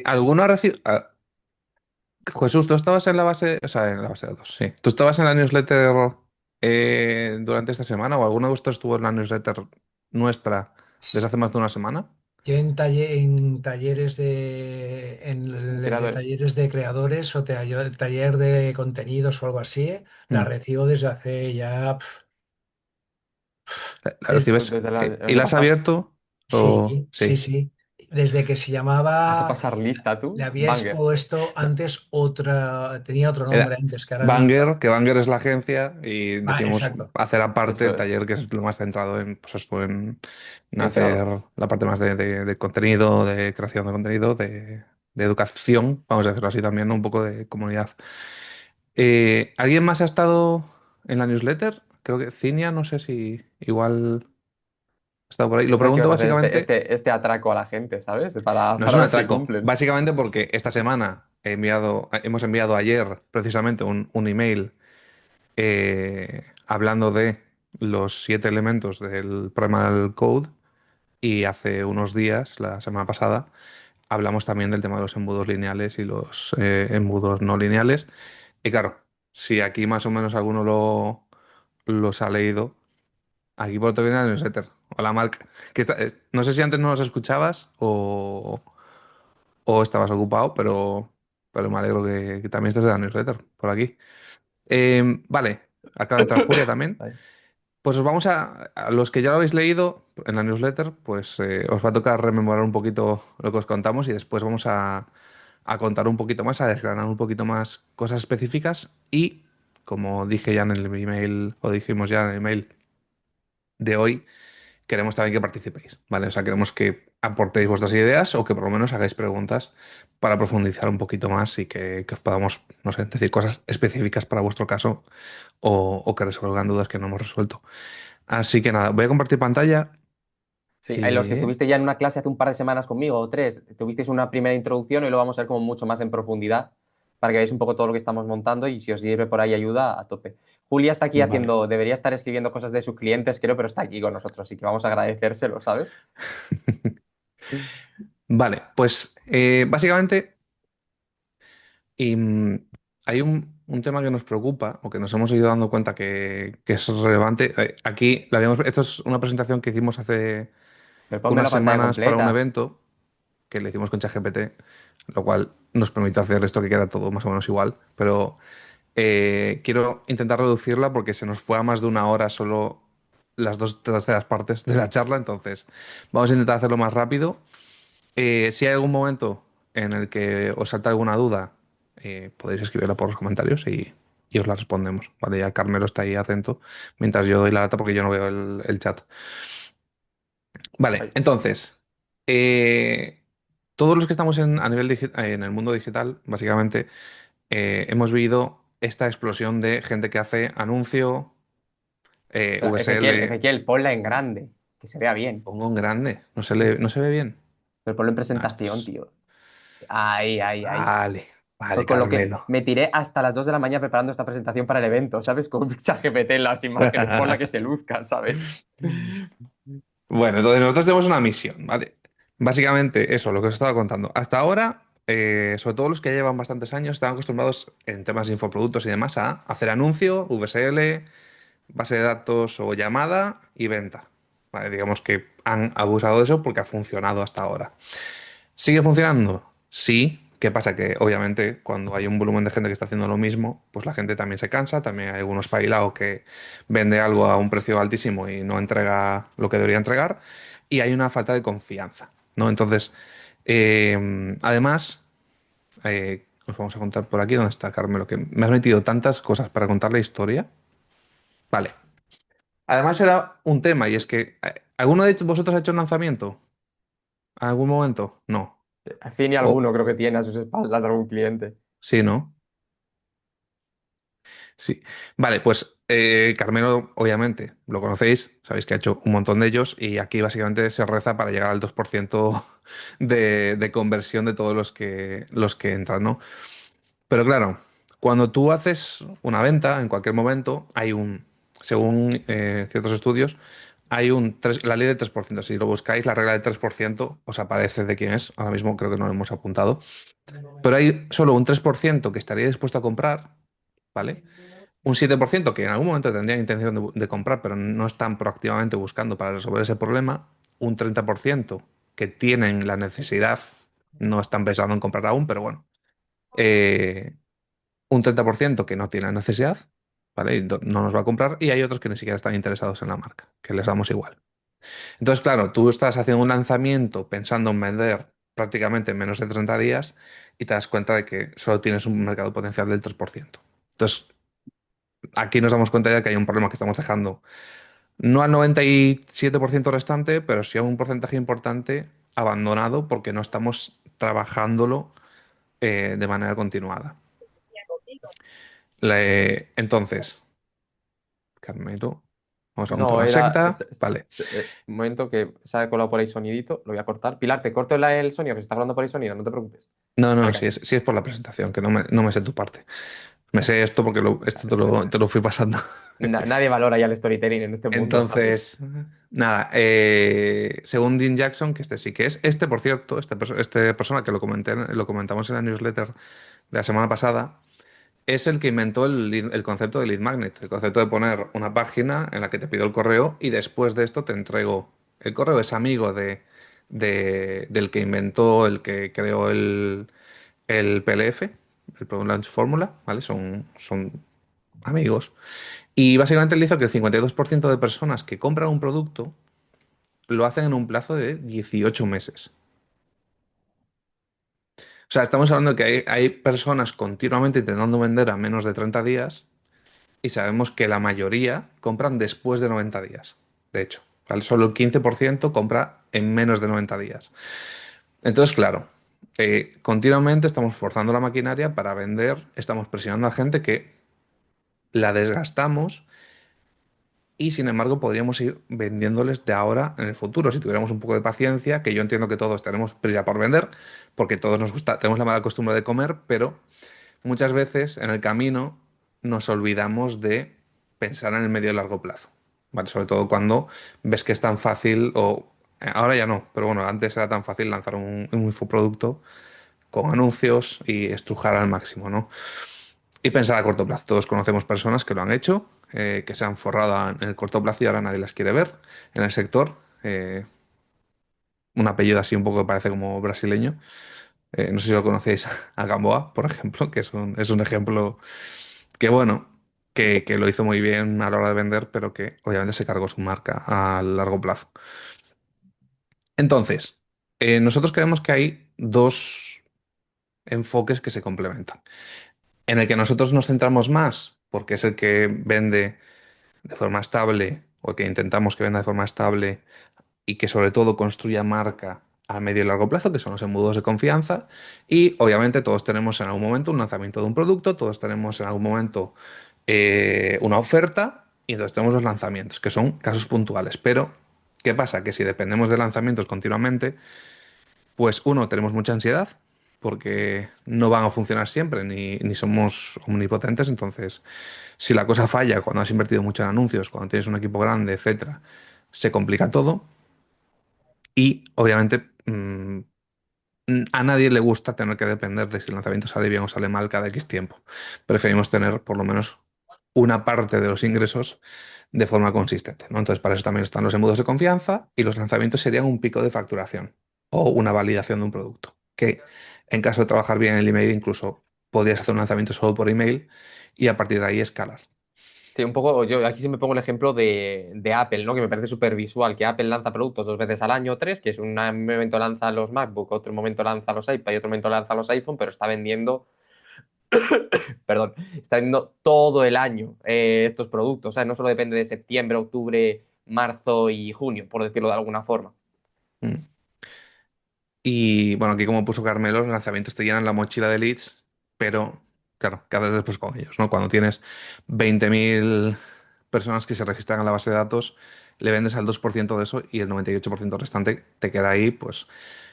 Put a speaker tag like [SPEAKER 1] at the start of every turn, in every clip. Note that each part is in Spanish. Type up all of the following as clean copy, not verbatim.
[SPEAKER 1] ¿Alguno ha recibido... Jesús, tú estabas en la base, o sea, en la base de datos, sí. ¿Tú estabas en la newsletter durante esta semana o alguno de vosotros estuvo en la newsletter nuestra desde hace más de una semana?
[SPEAKER 2] Yo en talleres de
[SPEAKER 3] Creadores.
[SPEAKER 2] talleres de creadores o taller de contenidos o algo así, la
[SPEAKER 1] Mm.
[SPEAKER 2] recibo desde hace ya,
[SPEAKER 1] ¿La
[SPEAKER 2] desde,
[SPEAKER 1] recibes?
[SPEAKER 3] Desde el
[SPEAKER 1] ¿Y
[SPEAKER 3] año
[SPEAKER 1] la has
[SPEAKER 3] pasado.
[SPEAKER 1] abierto? O...
[SPEAKER 2] sí, sí,
[SPEAKER 1] Sí.
[SPEAKER 2] sí. Desde que se
[SPEAKER 3] Vas a
[SPEAKER 2] llamaba,
[SPEAKER 3] pasar lista
[SPEAKER 2] le
[SPEAKER 3] tú,
[SPEAKER 2] habíais
[SPEAKER 3] Banger.
[SPEAKER 2] puesto antes tenía otro nombre
[SPEAKER 1] Era
[SPEAKER 2] antes, que ahora no.
[SPEAKER 1] Banger, que Banger es la agencia y decidimos
[SPEAKER 2] Exacto.
[SPEAKER 1] hacer aparte
[SPEAKER 3] Eso
[SPEAKER 1] el
[SPEAKER 3] es.
[SPEAKER 1] taller que es lo más centrado en, pues, esto, en
[SPEAKER 3] En
[SPEAKER 1] hacer
[SPEAKER 3] creadores.
[SPEAKER 1] la parte más de contenido, de creación de contenido, de educación, vamos a decirlo así también, ¿no? Un poco de comunidad. ¿Alguien más ha estado en la newsletter? Creo que Cinia, no sé si igual ha estado por ahí. Lo
[SPEAKER 3] Pensaba que
[SPEAKER 1] pregunto
[SPEAKER 3] ibas a hacer
[SPEAKER 1] básicamente,
[SPEAKER 3] este atraco a la gente, ¿sabes?
[SPEAKER 1] no es
[SPEAKER 3] Para
[SPEAKER 1] un
[SPEAKER 3] ver si
[SPEAKER 1] atraco,
[SPEAKER 3] cumplen.
[SPEAKER 1] básicamente porque esta semana hemos enviado ayer precisamente un email hablando de los 7 elementos del Primal Code y hace unos días, la semana pasada, hablamos también del tema de los embudos lineales y los embudos no lineales. Y claro, si aquí más o menos alguno los ha leído, aquí por otro viene el newsletter. Hola Marc, no sé si antes no nos escuchabas o estabas ocupado, pero me alegro que también estés en la newsletter por aquí. Vale, acaba de entrar Julia también.
[SPEAKER 3] Vale.
[SPEAKER 1] Pues os vamos a los que ya lo habéis leído en la newsletter, pues os va a tocar rememorar un poquito lo que os contamos y después vamos a contar un poquito más, a desgranar un poquito más cosas específicas y, como dije ya en el email, o dijimos ya en el email de hoy, queremos también que participéis, ¿vale? O sea, queremos que aportéis vuestras ideas o que por lo menos hagáis preguntas para profundizar un poquito más y que os podamos, no sé, decir cosas específicas para vuestro caso o que resuelvan dudas que no hemos resuelto. Así que nada, voy a compartir pantalla.
[SPEAKER 3] Sí, hay los que
[SPEAKER 1] Eh,
[SPEAKER 3] estuviste ya en una clase hace un par de semanas conmigo o tres, tuvisteis una primera introducción y lo vamos a ver como mucho más en profundidad para que veáis un poco todo lo que estamos montando y si os sirve por ahí ayuda, a tope. Julia está aquí
[SPEAKER 1] vale.
[SPEAKER 3] haciendo, debería estar escribiendo cosas de sus clientes, creo, pero está aquí con nosotros, así que vamos a agradecérselo, ¿sabes?
[SPEAKER 1] Vale, pues básicamente hay un tema que nos preocupa o que nos hemos ido dando cuenta que es relevante. Aquí esto es una presentación que hicimos hace
[SPEAKER 3] Pero ponme
[SPEAKER 1] unas
[SPEAKER 3] la pantalla
[SPEAKER 1] semanas para un
[SPEAKER 3] completa.
[SPEAKER 1] evento que le hicimos con ChatGPT, lo cual nos permite hacer esto que queda todo más o menos igual, pero quiero intentar reducirla porque se nos fue a más de una hora solo las 2 terceras partes de la charla, entonces vamos a intentar hacerlo más rápido. Si hay algún momento en el que os salta alguna duda, podéis escribirla por los comentarios y os la respondemos, ¿vale? Ya Carmelo está ahí atento mientras yo doy la data porque yo no veo el chat. Vale,
[SPEAKER 3] Ay,
[SPEAKER 1] entonces, eh, todos los que estamos a nivel en el mundo digital, básicamente, hemos vivido esta explosión de gente que hace anuncio,
[SPEAKER 3] pero
[SPEAKER 1] VSL,
[SPEAKER 3] Ezequiel, ponla en grande, que se vea bien.
[SPEAKER 1] pongo en grande, no se ve bien.
[SPEAKER 3] Pero ponlo en
[SPEAKER 1] Nah, esto
[SPEAKER 3] presentación,
[SPEAKER 1] es...
[SPEAKER 3] tío. Ahí, ahí, ahí.
[SPEAKER 1] Vale, vale,
[SPEAKER 3] Con lo que
[SPEAKER 1] Carmelo.
[SPEAKER 3] me tiré hasta las 2 de la mañana preparando esta presentación para el evento, ¿sabes? Con un GPT en las imágenes, ponla que se luzca, ¿sabes?
[SPEAKER 1] Bueno, entonces nosotros tenemos una misión, ¿vale? Básicamente eso, lo que os estaba contando. Hasta ahora, sobre todo los que ya llevan bastantes años, están acostumbrados en temas de infoproductos y demás a hacer anuncio, VSL, base de datos o llamada y venta. Vale, digamos que han abusado de eso porque ha funcionado hasta ahora. ¿Sigue funcionando? Sí. ¿Qué pasa? Que obviamente cuando hay un volumen de gente que está haciendo lo mismo, pues la gente también se cansa, también hay algunos pailaos que vende algo a un precio altísimo y no entrega lo que debería entregar, y hay una falta de confianza, ¿no? Entonces, además, os vamos a contar por aquí, ¿dónde está Carmelo? Que me has metido tantas cosas para contar la historia. Vale. Además se da un tema y es que, ¿alguno de vosotros ha hecho un lanzamiento? ¿En algún momento? No.
[SPEAKER 3] Cine
[SPEAKER 1] O
[SPEAKER 3] alguno creo que tiene a sus espaldas de algún cliente.
[SPEAKER 1] sí, ¿no? Sí. Vale, pues Carmelo, obviamente, lo conocéis, sabéis que ha hecho un montón de ellos y aquí básicamente se reza para llegar al 2% de conversión de todos los que entran, ¿no? Pero claro, cuando tú haces una venta, en cualquier momento, según ciertos estudios, hay la ley del 3%. Si lo buscáis, la regla del 3% os aparece de quién es. Ahora mismo creo que no lo hemos apuntado. Pero hay solo un 3% que estaría dispuesto a comprar, ¿vale? Un 7% que en algún momento tendría intención de comprar, pero no están proactivamente buscando para resolver ese problema. Un 30% que tienen la necesidad, no están pensando en comprar aún, pero bueno. Eh, un 30% que no tiene necesidad, ¿vale? Y no nos va a comprar. Y hay otros que ni siquiera están interesados en la marca, que les damos igual. Entonces, claro, tú estás haciendo un lanzamiento pensando en vender prácticamente en menos de 30 días y te das cuenta de que solo tienes un mercado potencial del 3%. Entonces, aquí nos damos cuenta de que hay un problema que estamos dejando, no al 97% restante, pero sí a un porcentaje importante abandonado porque no estamos trabajándolo de manera continuada. Entonces, Carmelo, vamos a montar
[SPEAKER 3] No,
[SPEAKER 1] una
[SPEAKER 3] era.
[SPEAKER 1] secta. Vale.
[SPEAKER 3] Un momento que se ha colado por ahí sonidito, lo voy a cortar. Pilar, te corto el sonido, que se está hablando por ahí sonido, no te preocupes.
[SPEAKER 1] No, no,
[SPEAKER 3] Vale,
[SPEAKER 1] sí es por la presentación, que no me sé tu parte. Me sé esto porque esto te lo fui pasando.
[SPEAKER 3] Nadie valora ya el storytelling en este mundo, ¿sabes?
[SPEAKER 1] Entonces, nada, según Dean Jackson, que este sí que es, por cierto, este persona que lo comentamos en la newsletter de la semana pasada, es el que inventó el concepto de lead magnet, el concepto de poner una página en la que te pido el correo y después de esto te entrego el correo. Es amigo del que inventó, el que creó el PLF, el Product Launch Formula, ¿vale? Son amigos. Y básicamente él hizo que el 52% de personas que compran un producto lo hacen en un plazo de 18 meses. O sea, estamos hablando de que hay personas continuamente intentando vender a menos de 30 días y sabemos que la mayoría compran después de 90 días. De hecho, ¿vale? Solo el 15% compra en menos de 90 días. Entonces, claro, continuamente estamos forzando la maquinaria para vender, estamos presionando a gente que la desgastamos. Y sin embargo, podríamos ir vendiéndoles de ahora en el futuro, si tuviéramos un poco de paciencia, que yo entiendo que todos tenemos prisa por vender, porque todos nos gusta, tenemos la mala costumbre de comer, pero muchas veces en el camino nos olvidamos de pensar en el medio y largo plazo, ¿vale? Sobre todo cuando ves que es tan fácil, o ahora ya no, pero bueno, antes era tan fácil lanzar un infoproducto con anuncios y estrujar al máximo, ¿no? Y pensar a corto plazo. Todos conocemos personas que lo han hecho, que se han forrado en el corto plazo y ahora nadie las quiere ver en el sector. Un apellido así un poco que parece como brasileño. No sé si lo conocéis a Gamboa, por ejemplo, que es un ejemplo que, bueno, que lo hizo muy bien a la hora de vender, pero que obviamente se cargó su marca a largo plazo. Entonces, nosotros creemos que hay dos enfoques que se complementan. En el que nosotros nos centramos más, porque es el que vende de forma estable o que intentamos que venda de forma estable y que sobre todo construya marca a medio y largo plazo, que son los embudos de confianza. Y obviamente todos tenemos en algún momento un lanzamiento de un producto, todos tenemos en algún momento una oferta y entonces tenemos los lanzamientos, que son casos puntuales. Pero, ¿qué pasa? Que si dependemos de lanzamientos continuamente, pues uno, tenemos mucha ansiedad porque no van a funcionar siempre ni somos omnipotentes. Entonces, si la cosa falla cuando has invertido mucho en anuncios, cuando tienes un equipo grande, etcétera, se complica todo. Y obviamente a nadie le gusta tener que depender de si el lanzamiento sale bien o sale mal cada X tiempo. Preferimos tener por lo menos una parte de los ingresos de forma consistente, ¿no? Entonces, para eso también están los embudos de confianza y los lanzamientos serían un pico de facturación o una validación de un producto. Que en caso de trabajar bien en el email, incluso podrías hacer un lanzamiento solo por email y a partir de ahí escalar.
[SPEAKER 3] Sí, un poco, yo aquí siempre pongo el ejemplo de Apple, ¿no? Que me parece súper visual, que Apple lanza productos 2 veces al año, tres, que es un momento lanza los MacBook, otro momento lanza los iPad y otro momento lanza los iPhone, pero está vendiendo, perdón, está vendiendo todo el año estos productos. O sea, no solo depende de septiembre, octubre, marzo y junio, por decirlo de alguna forma.
[SPEAKER 1] Mm. Y bueno, aquí como puso Carmelo, los lanzamientos te llenan la mochila de leads, pero claro, ¿qué haces después con ellos, no? Cuando tienes 20.000 personas que se registran en la base de datos, le vendes al 2% de eso y el 98% restante te queda ahí, pues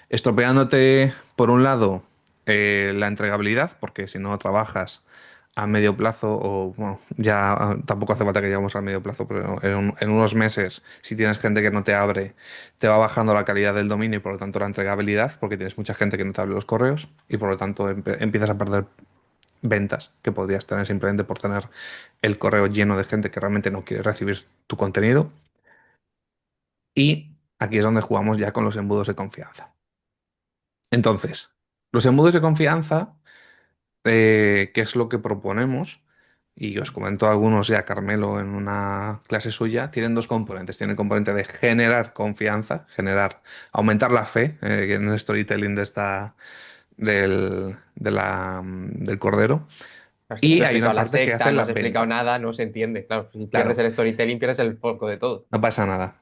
[SPEAKER 1] estropeándote, por un lado, la entregabilidad, porque si no trabajas a medio plazo, o bueno, ya tampoco hace falta que lleguemos a medio plazo, pero en unos meses, si tienes gente que no te abre, te va bajando la calidad del dominio y por lo tanto la entregabilidad, porque tienes mucha gente que no te abre los correos y por lo tanto empiezas a perder ventas que podrías tener simplemente por tener el correo lleno de gente que realmente no quiere recibir tu contenido. Y aquí es donde jugamos ya con los embudos de confianza. Entonces, los embudos de confianza, ¿qué es lo que proponemos? Y os comento algunos ya, Carmelo, en una clase suya, tienen dos componentes. Tiene el componente de generar confianza, aumentar la fe, que en el storytelling del cordero.
[SPEAKER 3] Es que no has
[SPEAKER 1] Y hay
[SPEAKER 3] explicado
[SPEAKER 1] una
[SPEAKER 3] la
[SPEAKER 1] parte que
[SPEAKER 3] secta,
[SPEAKER 1] hace
[SPEAKER 3] no
[SPEAKER 1] la
[SPEAKER 3] has explicado
[SPEAKER 1] venta.
[SPEAKER 3] nada, no se entiende. Claro, si pierdes
[SPEAKER 1] Claro,
[SPEAKER 3] el storytelling, pierdes el foco de todo.
[SPEAKER 1] no pasa nada.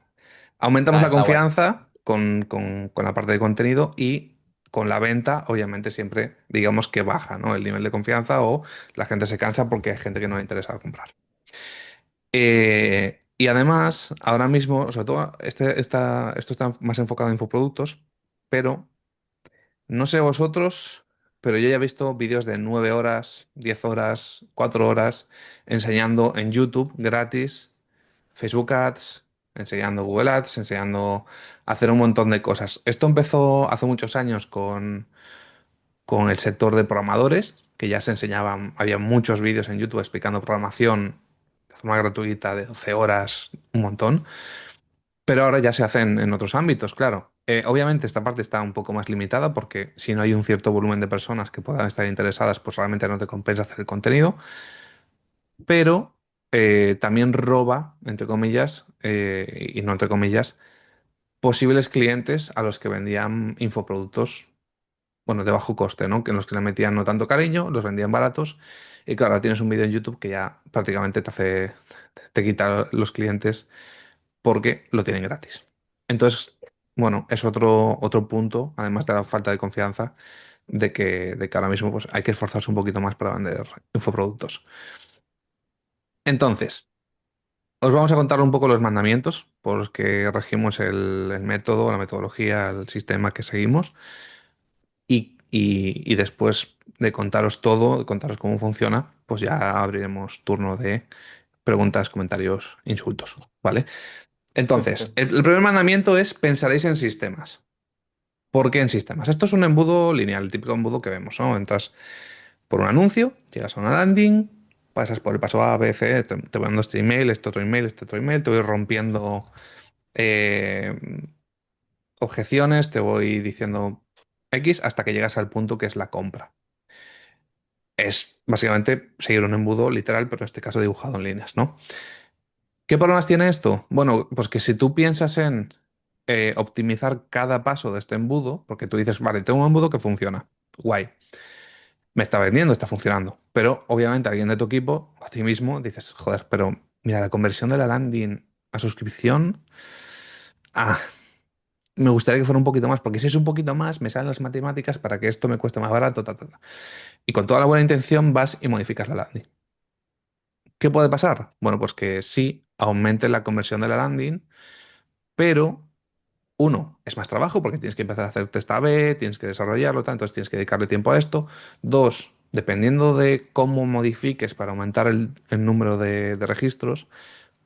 [SPEAKER 1] Aumentamos la
[SPEAKER 3] Está guay.
[SPEAKER 1] confianza con la parte de contenido y con la venta, obviamente, siempre digamos que baja, ¿no? El nivel de confianza o la gente se cansa porque hay gente que no le interesa comprar. Y además, ahora mismo, sobre todo, esto está más enfocado en infoproductos, pero no sé vosotros, pero yo ya he visto vídeos de 9 horas, 10 horas, 4 horas enseñando en YouTube gratis Facebook Ads, enseñando Google Ads, enseñando a hacer un montón de cosas. Esto empezó hace muchos años con el sector de programadores, que ya se enseñaban, había muchos vídeos en YouTube explicando programación de forma gratuita de 12 horas, un montón, pero ahora ya se hacen en otros ámbitos, claro. Obviamente esta parte está un poco más limitada porque si no hay un cierto volumen de personas que puedan estar interesadas, pues realmente no te compensa hacer el contenido, pero también roba, entre comillas, y no entre comillas, posibles clientes a los que vendían infoproductos, bueno, de bajo coste, ¿no? Que en los que le metían no tanto cariño, los vendían baratos. Y claro, ahora tienes un vídeo en YouTube que ya prácticamente te quita los clientes porque lo tienen gratis. Entonces, bueno, es otro punto, además de la falta de confianza, de que ahora mismo pues, hay que esforzarse un poquito más para vender infoproductos. Entonces, os vamos a contar un poco los mandamientos por los que regimos el método, la metodología, el sistema que seguimos. Y después de contaros todo, de contaros cómo funciona, pues ya abriremos turno de preguntas, comentarios, insultos, ¿vale? Entonces, el primer mandamiento es pensaréis en sistemas. ¿Por qué en sistemas? Esto es un embudo lineal, el típico embudo que vemos, ¿no? Entras por un anuncio, llegas a una landing, pasas por el paso A, B, C, te voy dando este email, este otro email, este otro email, te voy rompiendo eh, objeciones, te voy diciendo X hasta que llegas al punto que es la compra. Es básicamente seguir un embudo literal, pero en este caso dibujado en líneas, ¿no? ¿Qué problemas tiene esto? Bueno, pues que si tú piensas en optimizar cada paso de este embudo, porque tú dices, vale, tengo un embudo que funciona, guay, me está vendiendo, está funcionando, pero obviamente alguien de tu equipo, a ti mismo, dices, joder, pero mira, la conversión de la landing a suscripción, ah, me gustaría que fuera un poquito más, porque si es un poquito más, me salen las matemáticas para que esto me cueste más barato, ta, ta, ta. Y con toda la buena intención vas y modificas la landing. ¿Qué puede pasar? Bueno, pues que sí aumente la conversión de la landing, pero uno, es más trabajo porque tienes que empezar a hacer test A/B, tienes que desarrollarlo, tal, entonces tienes que dedicarle tiempo a esto. Dos, dependiendo de cómo modifiques para aumentar el número de registros,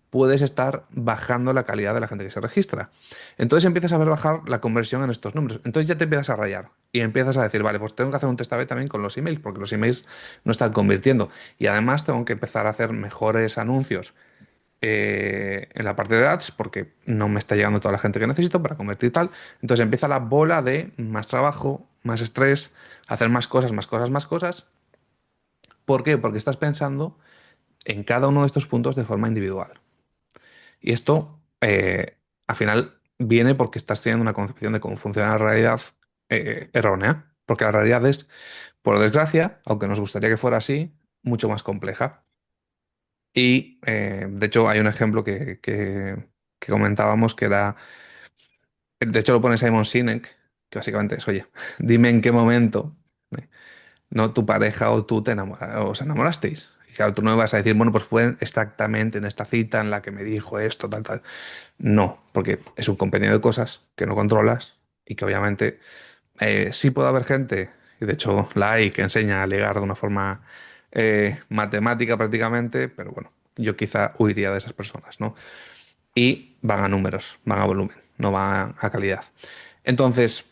[SPEAKER 1] puedes estar bajando la calidad de la gente que se registra. Entonces empiezas a ver bajar la conversión en estos números. Entonces ya te empiezas a rayar y empiezas a decir, vale, pues tengo que hacer un test A/B también con los emails, porque los emails no están convirtiendo. Y además tengo que empezar a hacer mejores anuncios en la parte de ads, porque no me está llegando toda la gente que necesito para convertir tal. Entonces empieza la bola de más trabajo, más estrés, hacer más cosas, más cosas, más cosas. ¿Por qué? Porque estás pensando en cada uno de estos puntos de forma individual. Y esto, al final, viene porque estás teniendo una concepción de cómo funciona la realidad errónea. Porque la realidad es, por desgracia, aunque nos gustaría que fuera así, mucho más compleja. Y, de hecho, hay un ejemplo que comentábamos que era, de hecho lo pone Simon Sinek, que básicamente es, oye, dime en qué momento, eh, no tu pareja o tú os enamorasteis. Y claro, tú no me vas a decir, bueno, pues fue exactamente en esta cita en la que me dijo esto, tal, tal. No, porque es un compendio de cosas que no controlas y que obviamente sí puede haber gente, y de hecho la hay, que enseña a ligar de una forma matemática prácticamente, pero bueno, yo quizá huiría de esas personas, ¿no? Y van a números, van a volumen, no van a calidad. Entonces,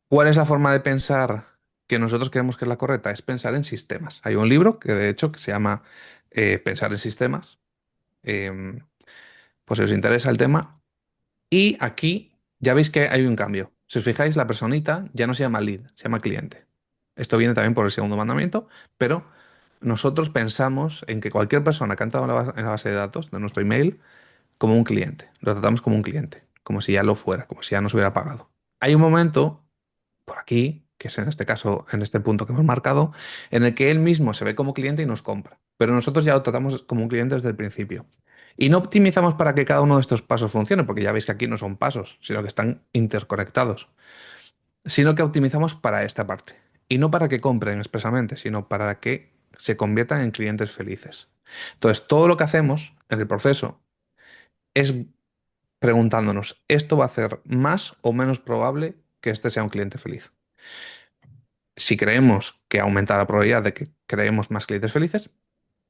[SPEAKER 1] ¿cuál es la forma de pensar que nosotros creemos que es la correcta? Es pensar en sistemas. Hay un libro que de hecho que se llama Pensar en sistemas. Em, pues si os interesa el tema. Y aquí ya veis que hay un cambio. Si os fijáis, la personita ya no se llama lead, se llama cliente. Esto viene también por el segundo mandamiento, pero nosotros pensamos en que cualquier persona que ha entrado en la base de datos de nuestro email como un cliente. Lo tratamos como un cliente, como si ya lo fuera, como si ya nos hubiera pagado. Hay un momento por aquí, que es en este caso, en este punto que hemos marcado, en el que él mismo se ve como cliente y nos compra. Pero nosotros ya lo tratamos como un cliente desde el principio. Y no optimizamos para que cada uno de estos pasos funcione, porque ya veis que aquí no son pasos, sino que están interconectados, sino que optimizamos para esta parte. Y no para que compren expresamente, sino para que se conviertan en clientes felices. Entonces, todo lo que hacemos en el proceso es preguntándonos, ¿esto va a hacer más o menos probable que este sea un cliente feliz? Si creemos que aumenta la probabilidad de que creemos más clientes felices,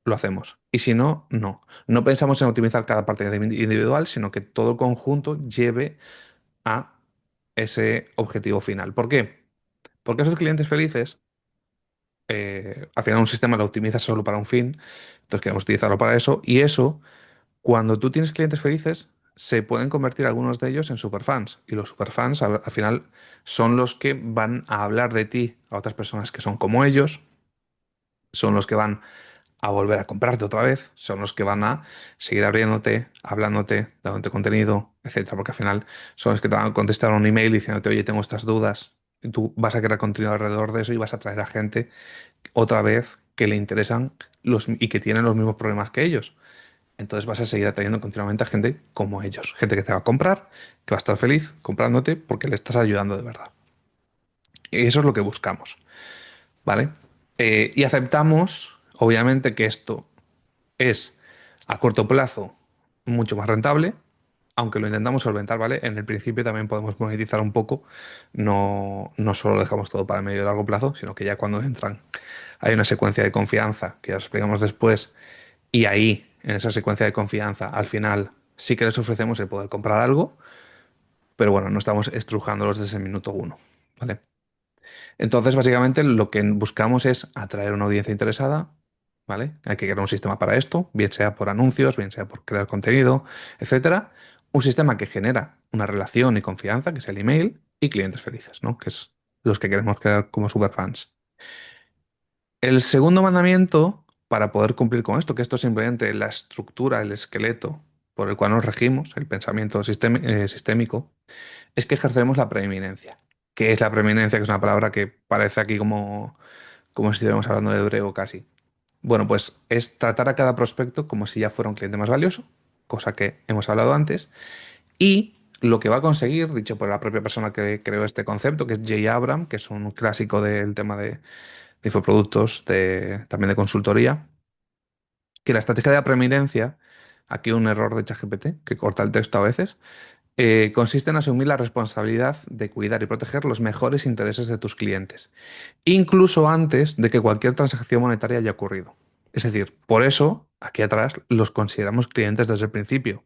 [SPEAKER 1] lo hacemos. Y si no, no. No pensamos en optimizar cada parte individual, sino que todo el conjunto lleve a ese objetivo final. ¿Por qué? Porque esos clientes felices, al final un sistema lo optimiza solo para un fin, entonces queremos utilizarlo para eso, y eso, cuando tú tienes clientes felices, se pueden convertir algunos de ellos en superfans. Y los superfans al final son los que van a hablar de ti a otras personas que son como ellos, son los que van a volver a comprarte otra vez, son los que van a seguir abriéndote, hablándote, dándote contenido, etcétera, porque al final son los que te van a contestar un email diciéndote, oye, tengo estas dudas, y tú vas a crear contenido alrededor de eso y vas a traer a gente otra vez que le interesan y que tienen los mismos problemas que ellos. Entonces vas a seguir atrayendo continuamente a gente como ellos, gente que te va a comprar, que va a estar feliz comprándote porque le estás ayudando de verdad. Y eso es lo que buscamos, ¿vale? Y aceptamos, obviamente, que esto es a corto plazo mucho más rentable, aunque lo intentamos solventar, ¿vale? En el principio también podemos monetizar un poco, no solo dejamos todo para el medio y largo plazo, sino que ya cuando entran hay una secuencia de confianza, que ya os explicamos después, y ahí, en esa secuencia de confianza, al final sí que les ofrecemos el poder comprar algo, pero bueno, no estamos estrujándolos desde el minuto uno, ¿vale? Entonces, básicamente, lo que buscamos es atraer una audiencia interesada, ¿vale? Hay que crear un sistema para esto, bien sea por anuncios, bien sea por crear contenido, etcétera. Un sistema que genera una relación y confianza, que es el email, y clientes felices, ¿no? Que es los que queremos crear como superfans. El segundo mandamiento, para poder cumplir con esto, que esto es simplemente la estructura, el esqueleto por el cual nos regimos, el pensamiento sistémico, es que ejercemos la preeminencia. ¿Qué es la preeminencia? Que es una palabra que parece aquí como si estuviéramos hablando de hebreo casi. Bueno, pues es tratar a cada prospecto como si ya fuera un cliente más valioso, cosa que hemos hablado antes, y lo que va a conseguir, dicho por la propia persona que creó este concepto, que es Jay Abram, que es un clásico del tema de infoproductos, también de consultoría, que la estrategia de la preeminencia, aquí un error de ChatGPT, que corta el texto a veces, consiste en asumir la responsabilidad de cuidar y proteger los mejores intereses de tus clientes, incluso antes de que cualquier transacción monetaria haya ocurrido. Es decir, por eso, aquí atrás, los consideramos clientes desde el principio,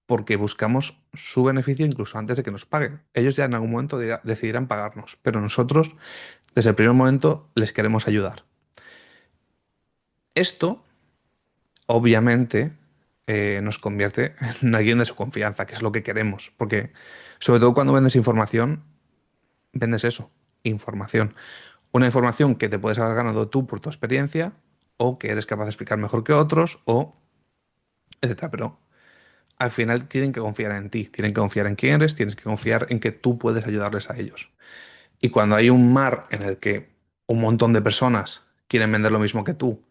[SPEAKER 1] porque buscamos su beneficio incluso antes de que nos paguen. Ellos ya en algún momento decidirán pagarnos, pero nosotros, desde el primer momento, les queremos ayudar. Esto, obviamente, nos convierte en alguien de su confianza, que es lo que queremos, porque sobre todo cuando vendes información, vendes eso, información. Una información que te puedes haber ganado tú por tu experiencia, o que eres capaz de explicar mejor que otros, o etcétera. Pero al final tienen que confiar en ti, tienen que confiar en quién eres, tienes que confiar en que tú puedes ayudarles a ellos. Y cuando hay un mar en el que un montón de personas quieren vender lo mismo que tú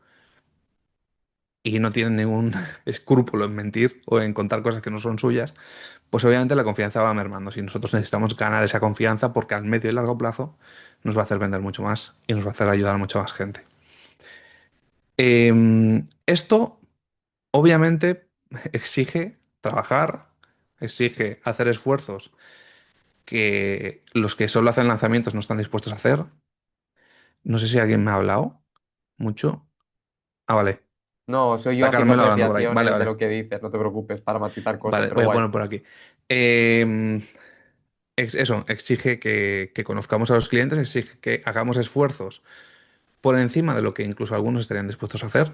[SPEAKER 1] y no tienen ningún escrúpulo en mentir o en contar cosas que no son suyas, pues obviamente la confianza va mermando. Si nosotros necesitamos ganar esa confianza porque al medio y largo plazo nos va a hacer vender mucho más y nos va a hacer ayudar a mucha más gente. Esto obviamente exige trabajar, exige hacer esfuerzos que los que solo hacen lanzamientos no están dispuestos a hacer. No sé si alguien me ha hablado mucho. Ah, vale.
[SPEAKER 3] No, soy yo
[SPEAKER 1] Está
[SPEAKER 3] haciendo
[SPEAKER 1] Carmelo hablando por ahí. Vale,
[SPEAKER 3] apreciaciones de
[SPEAKER 1] vale.
[SPEAKER 3] lo que dices, no te preocupes, para matizar cosas,
[SPEAKER 1] Vale,
[SPEAKER 3] pero
[SPEAKER 1] voy a
[SPEAKER 3] guay.
[SPEAKER 1] poner por aquí. Em, eso, exige que conozcamos a los clientes, exige que hagamos esfuerzos por encima de lo que incluso algunos estarían dispuestos a hacer.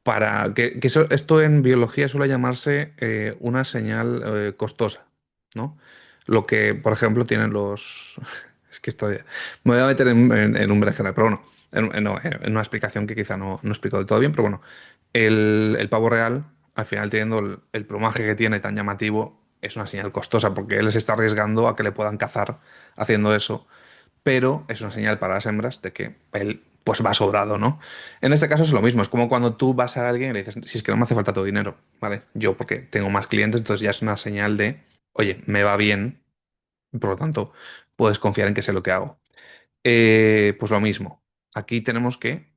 [SPEAKER 1] Para que esto en biología suele llamarse una señal costosa, ¿no? Lo que, por ejemplo, tienen los... Es que estoy... Me voy a meter en un berenjenal, pero bueno, no, en una explicación que quizá no explico del todo bien, pero bueno, el pavo real, al final teniendo el plumaje que tiene tan llamativo, es una señal costosa porque él se está arriesgando a que le puedan cazar haciendo eso, pero es una señal para las hembras de que él pues va sobrado, ¿no? En este caso es lo mismo, es como cuando tú vas a alguien y le dices, si es que no me hace falta tu dinero, ¿vale? Yo porque tengo más clientes, entonces ya es una señal de, oye, me va bien, por lo tanto, puedes confiar en que sé lo que hago. Pues lo mismo, aquí tenemos que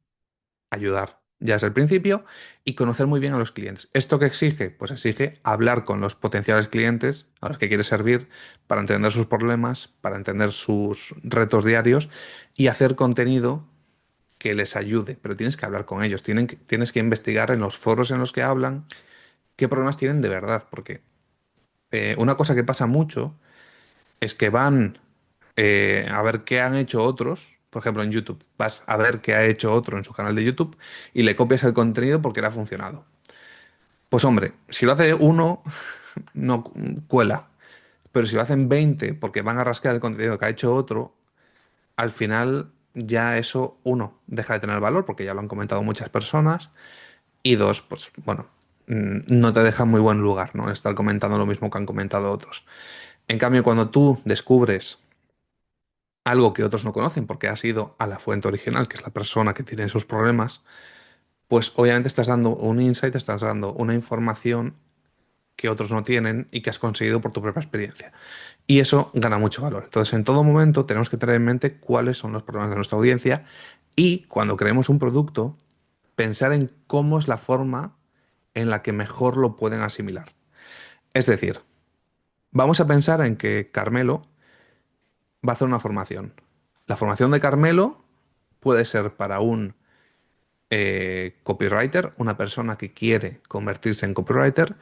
[SPEAKER 1] ayudar ya desde el principio y conocer muy bien a los clientes. ¿Esto qué exige? Pues exige hablar con los potenciales clientes a los que quieres servir para entender sus problemas, para entender sus retos diarios y hacer contenido que les ayude. Pero tienes que hablar con ellos, tienes que investigar en los foros en los que hablan qué problemas tienen de verdad, porque una cosa que pasa mucho es que van a ver qué han hecho otros. Por ejemplo, en YouTube, vas a ver qué ha hecho otro en su canal de YouTube y le copias el contenido porque le ha funcionado. Pues hombre, si lo hace uno, no cuela. Pero si lo hacen 20 porque van a rascar el contenido que ha hecho otro, al final ya eso, uno, deja de tener valor porque ya lo han comentado muchas personas. Y dos, pues bueno, no te deja muy buen lugar, ¿no? Estar comentando lo mismo que han comentado otros. En cambio, cuando tú descubres algo que otros no conocen porque has ido a la fuente original, que es la persona que tiene esos problemas, pues obviamente estás dando un insight, estás dando una información que otros no tienen y que has conseguido por tu propia experiencia. Y eso gana mucho valor. Entonces, en todo momento tenemos que tener en mente cuáles son los problemas de nuestra audiencia y cuando creemos un producto, pensar en cómo es la forma en la que mejor lo pueden asimilar. Es decir, vamos a pensar en que Carmelo va a hacer una formación. La formación de Carmelo puede ser para un copywriter, una persona que quiere convertirse en copywriter,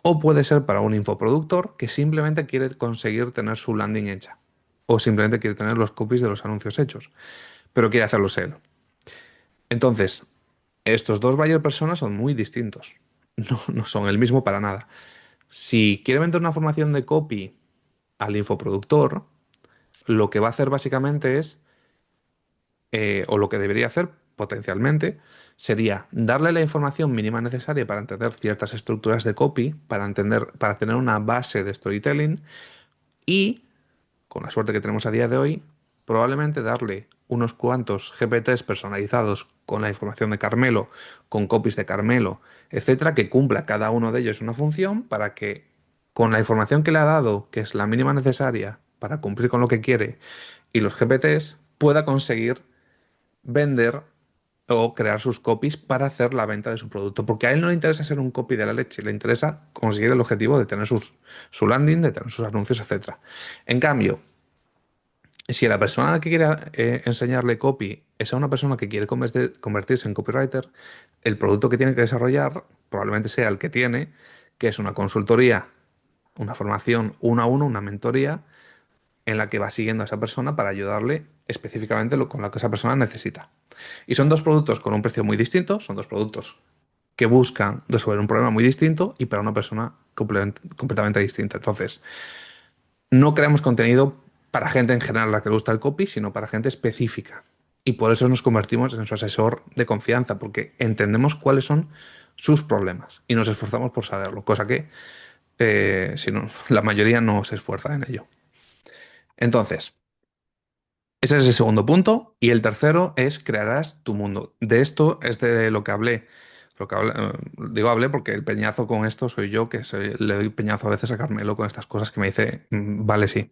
[SPEAKER 1] o puede ser para un infoproductor que simplemente quiere conseguir tener su landing hecha, o simplemente quiere tener los copies de los anuncios hechos, pero quiere hacerlos él. Entonces, estos dos buyer personas son muy distintos. No son el mismo para nada. Si quiere vender una formación de copy al infoproductor, lo que va a hacer básicamente es o lo que debería hacer potencialmente, sería darle la información mínima necesaria para entender ciertas estructuras de copy, para tener una base de storytelling y, con la suerte que tenemos a día de hoy, probablemente darle unos cuantos GPTs personalizados con la información de Carmelo, con copies de Carmelo, etcétera, que cumpla cada uno de ellos una función para que con la información que le ha dado, que es la mínima necesaria para cumplir con lo que quiere, y los GPTs, pueda conseguir vender o crear sus copies para hacer la venta de su producto. Porque a él no le interesa ser un copy de la leche, le interesa conseguir el objetivo de tener su landing, de tener sus anuncios, etcétera. En cambio, si a la persona a la que quiere enseñarle copy es a una persona que quiere convertirse en copywriter, el producto que tiene que desarrollar probablemente sea el que tiene, que es una consultoría, una formación uno a uno, una mentoría en la que va siguiendo a esa persona para ayudarle específicamente con lo que esa persona necesita. Y son dos productos con un precio muy distinto, son dos productos que buscan resolver un problema muy distinto y para una persona completamente distinta. Entonces, no creamos contenido para gente en general a la que le gusta el copy, sino para gente específica. Y por eso nos convertimos en su asesor de confianza, porque entendemos cuáles son sus problemas y nos esforzamos por saberlo, cosa que si no, la mayoría no se esfuerza en ello. Entonces, ese es el segundo punto. Y el tercero es crearás tu mundo. De esto es de lo que hablé. Digo hablé porque el peñazo con esto soy yo, le doy peñazo a veces a Carmelo con estas cosas que me dice, vale, sí,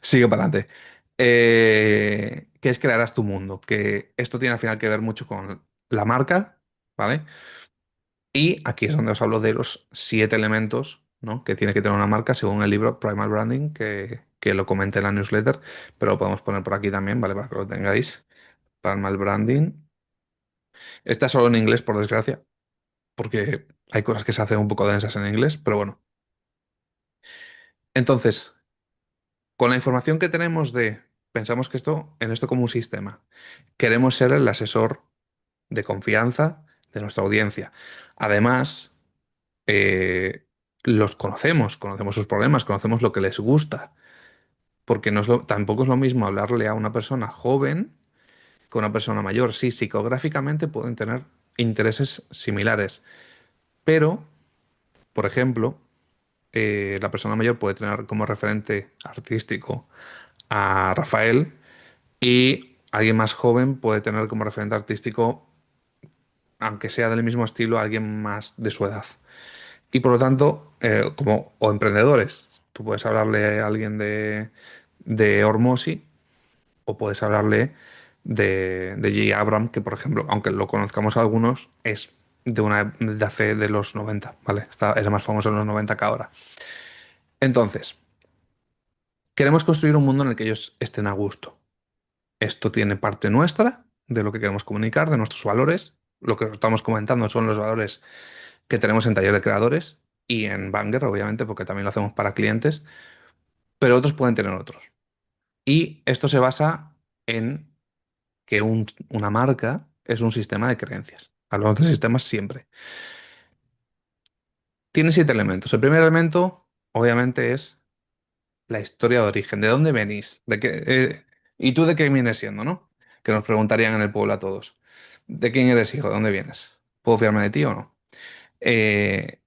[SPEAKER 1] sigue para adelante. Que es crearás tu mundo. Que esto tiene al final que ver mucho con la marca, ¿vale? Y aquí es donde os hablo de los 7 elementos, ¿no? Que tiene que tener una marca según el libro Primal Branding, que lo comenté en la newsletter, pero lo podemos poner por aquí también, ¿vale? Para que lo tengáis. para el mal branding. Está solo en inglés, por desgracia, porque hay cosas que se hacen un poco densas en inglés, pero bueno. Entonces, con la información que tenemos pensamos que en esto como un sistema, queremos ser el asesor de confianza de nuestra audiencia. Además, los conocemos sus problemas, conocemos lo que les gusta, porque tampoco es lo mismo hablarle a una persona joven que a una persona mayor. Sí, psicográficamente pueden tener intereses similares, pero, por ejemplo, la persona mayor puede tener como referente artístico a Rafael y alguien más joven puede tener como referente artístico, aunque sea del mismo estilo, a alguien más de su edad. Y por lo tanto, o emprendedores, tú puedes hablarle a alguien de Hormozy o puedes hablarle de J. Abram, que por ejemplo, aunque lo conozcamos algunos, es de hace de los 90, ¿vale? Era más famoso en los 90 que ahora. Entonces, queremos construir un mundo en el que ellos estén a gusto. Esto tiene parte nuestra, de lo que queremos comunicar, de nuestros valores. Lo que estamos comentando son los valores que tenemos en Taller de Creadores y en Banger, obviamente, porque también lo hacemos para clientes, pero otros pueden tener otros. Y esto se basa en que una marca es un sistema de creencias. Hablamos de sistemas siempre. Tiene 7 elementos. El primer elemento, obviamente, es la historia de origen. ¿De dónde venís? ¿Y tú de qué vienes siendo, no? Que nos preguntarían en el pueblo a todos. ¿De quién eres hijo? ¿De dónde vienes? ¿Puedo fiarme de ti o no? Eh,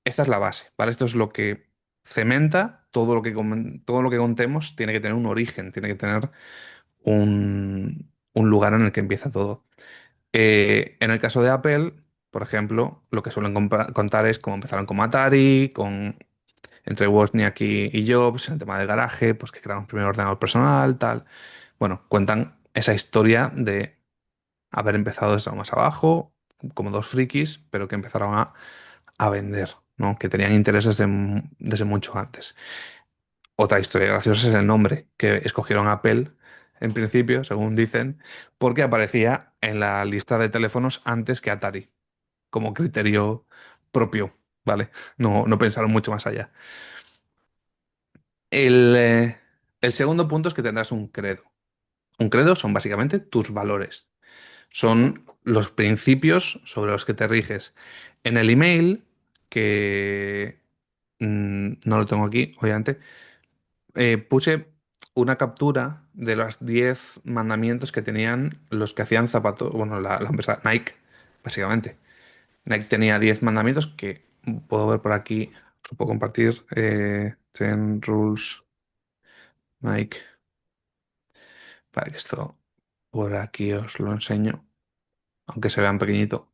[SPEAKER 1] Esta es la base, ¿vale? Esto es lo que cementa todo lo que contemos, tiene que tener un origen, tiene que tener un lugar en el que empieza todo. En el caso de Apple, por ejemplo, lo que suelen contar es cómo empezaron con Atari, entre Wozniak y Jobs, en el tema del garaje, pues que crearon el primer ordenador personal, tal. Bueno, cuentan esa historia de haber empezado desde lo más abajo, como dos frikis, pero que empezaron a vender, ¿no? Que tenían intereses desde mucho antes. Otra historia graciosa es el nombre, que escogieron Apple en principio, según dicen, porque aparecía en la lista de teléfonos antes que Atari, como criterio propio, ¿vale? No pensaron mucho más allá. El segundo punto es que tendrás un credo. Un credo son básicamente tus valores. Son los principios sobre los que te riges. En el email, que no lo tengo aquí, obviamente, puse una captura de los 10 mandamientos que tenían los que hacían zapatos, bueno, la empresa Nike, básicamente. Nike tenía 10 mandamientos que puedo ver por aquí, os lo puedo compartir. 10 rules Nike. Para que esto por aquí os lo enseño, aunque se vean pequeñito.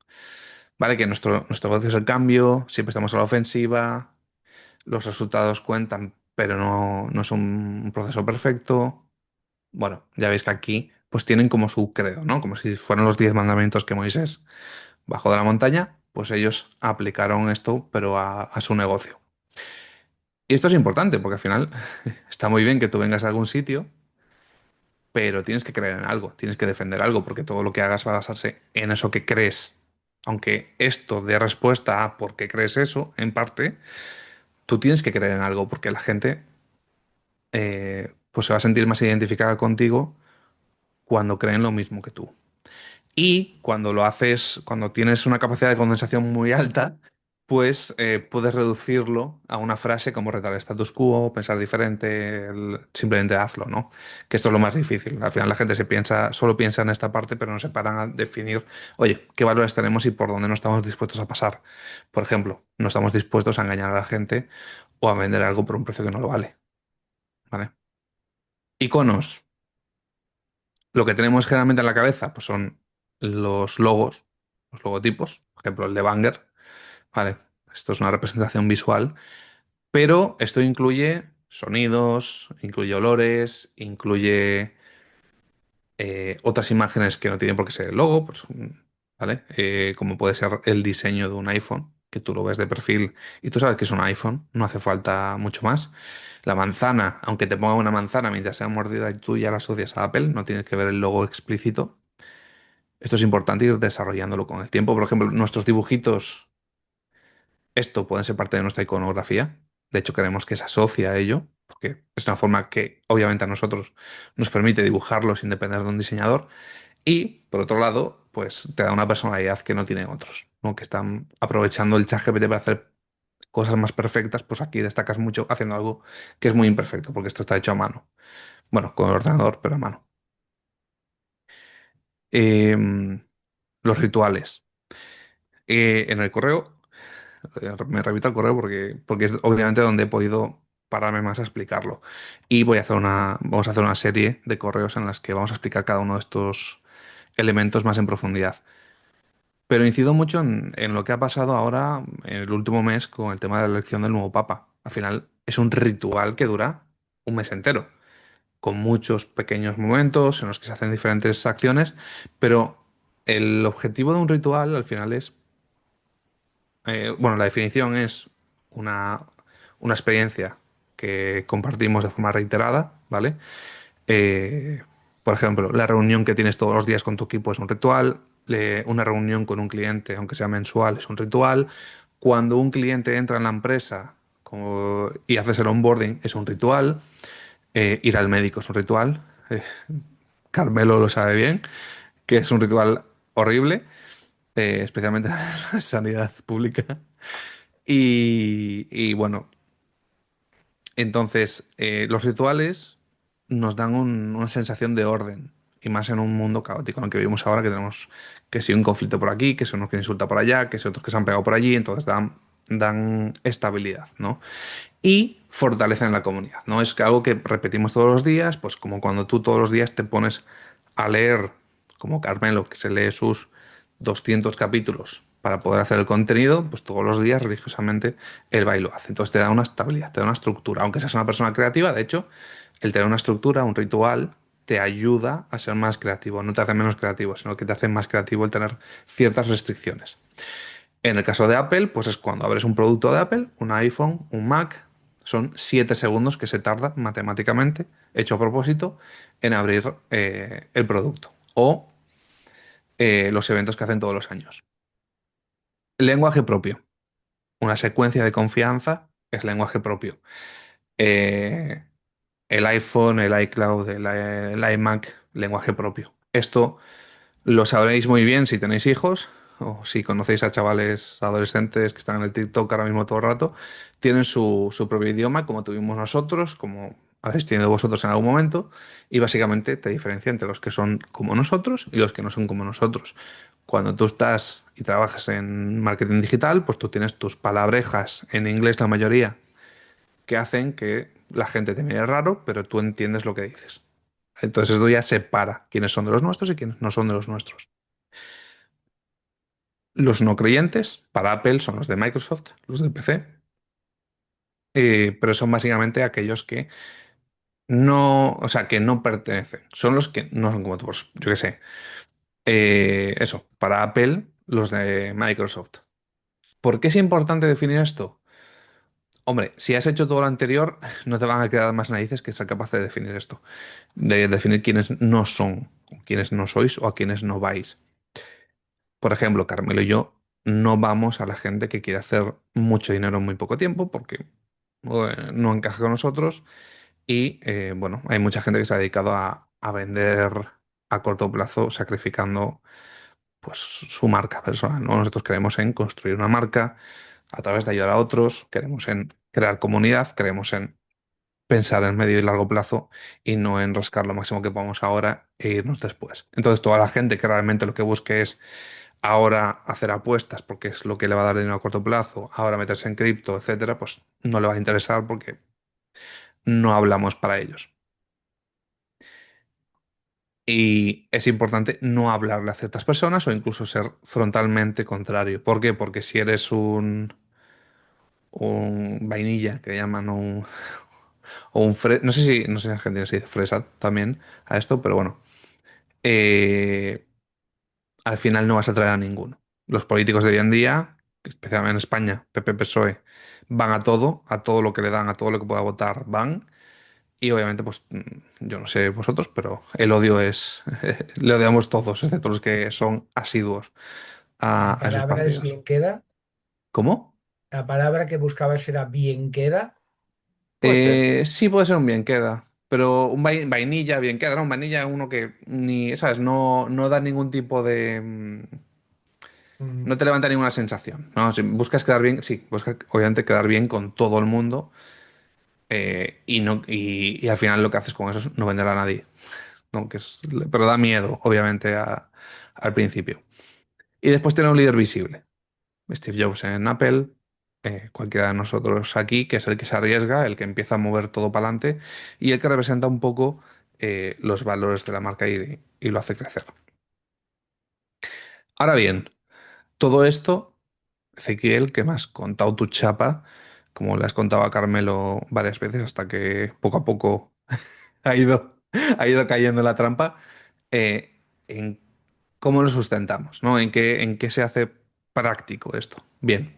[SPEAKER 1] Vale, que nuestro negocio es el cambio, siempre estamos a la ofensiva, los resultados cuentan, pero no es un proceso perfecto. Bueno, ya veis que aquí pues tienen como su credo, ¿no? Como si fueran los 10 mandamientos que Moisés bajó de la montaña, pues ellos aplicaron esto, pero a su negocio. Y esto es importante porque al final está muy bien que tú vengas a algún sitio, pero tienes que creer en algo, tienes que defender algo, porque todo lo que hagas va a basarse en eso que crees. Aunque esto dé respuesta a por qué crees eso, en parte, tú tienes que creer en algo, porque la gente pues se va a sentir más identificada contigo cuando creen lo mismo que tú. Y cuando lo haces, cuando tienes una capacidad de condensación muy alta, pues puedes reducirlo a una frase como retar el status quo, pensar diferente, simplemente hazlo, ¿no? Que esto es lo más difícil. Al final la gente solo piensa en esta parte, pero no se paran a definir, oye, qué valores tenemos y por dónde no estamos dispuestos a pasar. Por ejemplo, no estamos dispuestos a engañar a la gente o a vender algo por un precio que no lo vale, ¿vale? Iconos. Lo que tenemos generalmente en la cabeza pues son los logos, los logotipos, por ejemplo el de Banger, ¿vale? Esto es una representación visual, pero esto incluye sonidos, incluye olores, incluye otras imágenes que no tienen por qué ser el logo, pues, ¿vale? Como puede ser el diseño de un iPhone, que tú lo ves de perfil y tú sabes que es un iPhone, no hace falta mucho más. La manzana, aunque te ponga una manzana mientras sea mordida y tú ya la asocias a Apple, no tienes que ver el logo explícito. Esto es importante ir desarrollándolo con el tiempo. Por ejemplo, nuestros dibujitos, esto pueden ser parte de nuestra iconografía. De hecho, queremos que se asocie a ello, porque es una forma que obviamente a nosotros nos permite dibujarlo sin depender de un diseñador. Y, por otro lado, pues te da una personalidad que no tienen otros, ¿no? Que están aprovechando el ChatGPT para hacer cosas más perfectas, pues aquí destacas mucho haciendo algo que es muy imperfecto, porque esto está hecho a mano. Bueno, con el ordenador, pero a mano. Em, los rituales. En el correo, me repito al correo porque es obviamente donde he podido pararme más a explicarlo. Y vamos a hacer una serie de correos en las que vamos a explicar cada uno de estos elementos más en profundidad. Pero incido mucho en lo que ha pasado ahora en el último mes con el tema de la elección del nuevo Papa. Al final es un ritual que dura un mes entero, con muchos pequeños momentos en los que se hacen diferentes acciones, pero el objetivo de un ritual al final es, bueno, la definición es una, una experiencia que compartimos de forma reiterada, ¿vale? Eh, por ejemplo, la reunión que tienes todos los días con tu equipo es un ritual. Una reunión con un cliente, aunque sea mensual, es un ritual. Cuando un cliente entra en la empresa y haces el onboarding, es un ritual. Ir al médico es un ritual. Eh, Carmelo lo sabe bien, que es un ritual horrible, especialmente en la sanidad pública. Y bueno, entonces, los rituales nos dan una sensación de orden, y más en un mundo caótico en el que vivimos ahora, que tenemos que si un conflicto por aquí, que si uno que insulta por allá, que si otros que se han pegado por allí, entonces dan estabilidad, ¿no? Y fortalecen la comunidad, ¿no? Es que algo que repetimos todos los días, pues como cuando tú todos los días te pones a leer, como Carmelo, que se lee sus 200 capítulos para poder hacer el contenido, pues todos los días religiosamente él va y lo hace. Entonces te da una estabilidad, te da una estructura. Aunque seas una persona creativa, de hecho, el tener una estructura, un ritual, te ayuda a ser más creativo. No te hace menos creativo, sino que te hace más creativo el tener ciertas restricciones. En el caso de Apple, pues es cuando abres un producto de Apple, un iPhone, un Mac, son 7 segundos que se tarda matemáticamente, hecho a propósito, en abrir el producto. O los eventos que hacen todos los años. Lenguaje propio. Una secuencia de confianza es lenguaje propio. Eh, el iPhone, el iCloud, el iMac, lenguaje propio. Esto lo sabréis muy bien si tenéis hijos o si conocéis a chavales adolescentes que están en el TikTok ahora mismo todo el rato. Tienen su propio idioma, como tuvimos nosotros, como habéis tenido vosotros en algún momento, y básicamente te diferencia entre los que son como nosotros y los que no son como nosotros. Cuando tú estás y trabajas en marketing digital, pues tú tienes tus palabrejas en inglés, la mayoría, que hacen que la gente te mire raro, pero tú entiendes lo que dices. Entonces esto ya separa quiénes son de los nuestros y quiénes no son de los nuestros. Los no creyentes, para Apple, son los de Microsoft, los de PC, pero son básicamente aquellos que no, o sea, que no pertenecen. Son los que no son como tú, pues, yo qué sé. Eso, para Apple, los de Microsoft. ¿Por qué es importante definir esto? Hombre, si has hecho todo lo anterior, no te van a quedar más narices que ser capaz de definir esto, de definir quiénes no son, quiénes no sois o a quiénes no vais. Por ejemplo, Carmelo y yo no vamos a la gente que quiere hacer mucho dinero en muy poco tiempo porque no encaja con nosotros y bueno, hay mucha gente que se ha dedicado a vender a corto plazo sacrificando pues su marca personal, ¿no? Nosotros creemos en construir una marca a través de ayudar a otros, queremos en crear comunidad, creemos en pensar en medio y largo plazo y no en rascar lo máximo que podamos ahora e irnos después. Entonces, toda la gente que realmente lo que busque es ahora hacer apuestas porque es lo que le va a dar dinero a corto plazo, ahora meterse en cripto, etcétera, pues no le va a interesar porque no hablamos para ellos. Y es importante no hablarle a ciertas personas o incluso ser frontalmente contrario. ¿Por qué? Porque si eres un vainilla, que llaman, no sé si, no sé si en Argentina se dice fresa también a esto, pero bueno, eh, al final no vas a traer a ninguno. Los políticos de hoy en día, especialmente en España, PP, PSOE, van a todo lo que le dan, a todo lo que pueda votar, van. Y obviamente, pues yo no sé vosotros, pero el odio es, le odiamos todos, excepto los que son asiduos
[SPEAKER 2] La
[SPEAKER 1] a esos
[SPEAKER 2] palabra es
[SPEAKER 1] partidos.
[SPEAKER 2] bien queda.
[SPEAKER 1] ¿Cómo?
[SPEAKER 2] La palabra que buscabas era bien queda.
[SPEAKER 3] Puede ser.
[SPEAKER 1] Sí puede ser un bien queda, pero un vainilla bien queda, ¿no? Un vainilla es uno que ni, ¿sabes? No da ningún tipo de...
[SPEAKER 2] Mm,
[SPEAKER 1] no te levanta ninguna sensación, ¿no? Si buscas quedar bien, sí, buscas obviamente quedar bien con todo el mundo y, no, y al final lo que haces con eso es no vender a nadie, ¿no? Pero da miedo, obviamente, al principio. Y después tener un líder visible. Steve Jobs en Apple, cualquiera de nosotros aquí, que es el que se arriesga, el que empieza a mover todo para adelante y el que representa un poco los valores de la marca y lo hace crecer. Ahora bien, todo esto, Ezequiel, que me has contado tu chapa, como le has contado a Carmelo varias veces hasta que poco a poco ha ido, ha ido cayendo en la trampa, en cómo lo sustentamos, ¿no? En qué se hace práctico esto. Bien,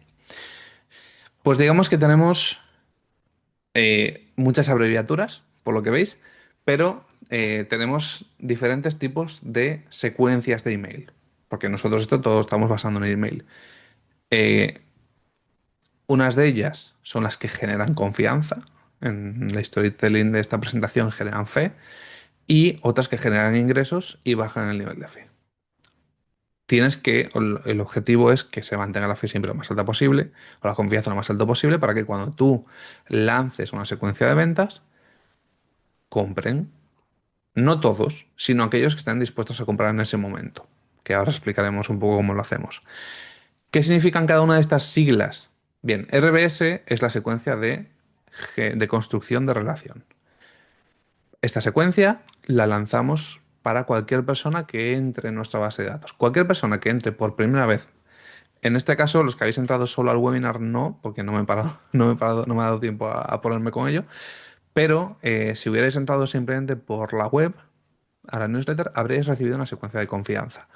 [SPEAKER 1] pues digamos que tenemos muchas abreviaturas, por lo que veis, pero tenemos diferentes tipos de secuencias de email, porque nosotros esto todo estamos basando en el email. Eh, unas de ellas son las que generan confianza, en la storytelling de esta presentación generan fe, y otras que generan ingresos y bajan el nivel de fe. El objetivo es que se mantenga la fe siempre lo más alta posible, o la confianza lo más alto posible, para que cuando tú lances una secuencia de ventas, compren. No todos, sino aquellos que están dispuestos a comprar en ese momento, que ahora explicaremos un poco cómo lo hacemos. ¿Qué significan cada una de estas siglas? Bien, RBS es la secuencia de construcción de relación. Esta secuencia la lanzamos para cualquier persona que entre en nuestra base de datos. Cualquier persona que entre por primera vez. En este caso, los que habéis entrado solo al webinar no, porque no me he parado, no me ha dado tiempo a ponerme con ello. Pero si hubierais entrado simplemente por la web, a la newsletter, habréis recibido una secuencia de confianza.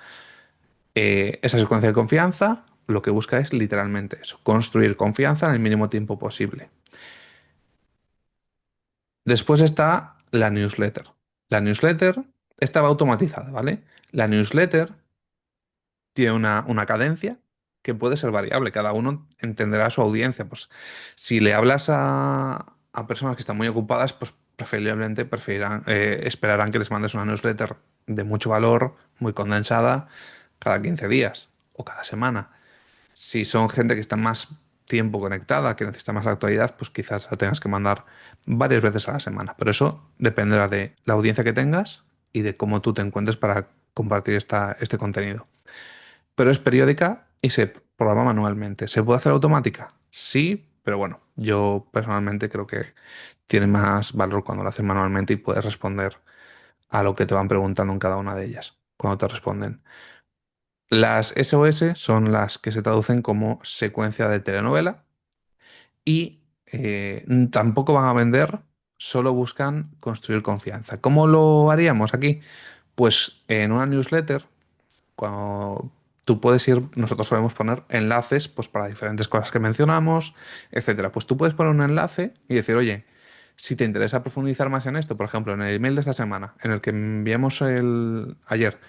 [SPEAKER 1] Esa secuencia de confianza lo que busca es literalmente eso, construir confianza en el mínimo tiempo posible. Después está la newsletter. La newsletter estaba automatizada, ¿vale? La newsletter tiene una cadencia que puede ser variable. Cada uno entenderá su audiencia. Pues si le hablas a personas que están muy ocupadas, pues preferiblemente esperarán que les mandes una newsletter de mucho valor, muy condensada, cada 15 días o cada semana. Si son gente que está más tiempo conectada, que necesita más actualidad, pues quizás la tengas que mandar varias veces a la semana. Pero eso dependerá de la audiencia que tengas y de cómo tú te encuentres para compartir este contenido, pero es periódica y se programa manualmente. ¿Se puede hacer automática? Sí, pero bueno, yo personalmente creo que tiene más valor cuando lo haces manualmente y puedes responder a lo que te van preguntando en cada una de ellas, cuando te responden. Las SOS son las que se traducen como secuencia de telenovela y tampoco van a vender, solo buscan construir confianza. ¿Cómo lo haríamos aquí? Pues en una newsletter cuando tú puedes ir, nosotros solemos poner enlaces pues, para diferentes cosas que mencionamos, etcétera. Pues tú puedes poner un enlace y decir, oye, si te interesa profundizar más en esto, por ejemplo, en el email de esta semana, en el que enviamos ayer,